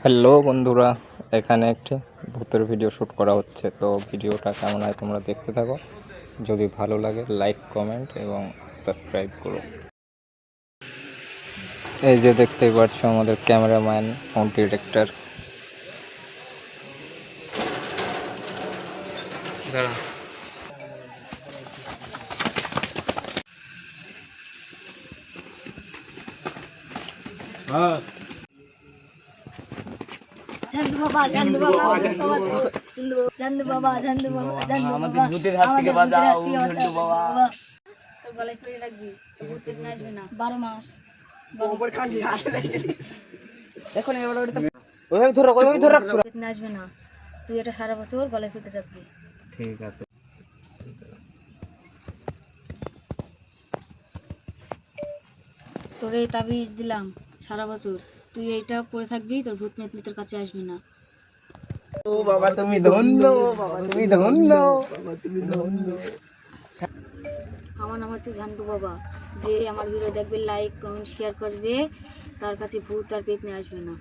Hello বন্ধুরা, এখানে একটি ভূতের ভিডিও শ্যুট করা হচ্ছে। তো ভিডিওটা কেমন হয় তোমরা দেখতে থাকো। যদি ভালো লাগে লাইক, কমেন্ট এবং সাবস্ক্রাইব করো। এই যে দেখতেই পাচ্ছ আমাদের ক্যামেরাম্যান ও ডিরেক্টর। ঝান্দু বাবা ঝান্দু বাবা ঝান্দু বাবা ঝান্দু বাবা ঝান্দু বাবা ভূতের হাত থেকে বাঁচাও ঝান্দু বাবা। তোর গলায় ফেলে রাখবি, ভূত পেতনি আসবে না 12 মাস। দেখো না এবার ওইভাবে ধরে রাখছো। পেতনি আসবে না, তুই এটা সারা বছর গলায় ফেলতে রাখবি। ঠিক আছে। তোর এই তাবিজ দিলাম সারা বছর, তুই এইটা পরে থাকবি, তোর ভূত পেতনি তোর কাছে আসবে না। ও বাবা তুমি ধন্য, বাবা তুমি ধন্য, বাবা তুমি ধন্য। আমার নাম হচ্ছে ঝান্ডু বাবা। যে আমার ভিডিও দেখবে, লাইক কমেন্ট শেয়ার করবে, তার কাছে ভূত আর পেতনি আসবে না।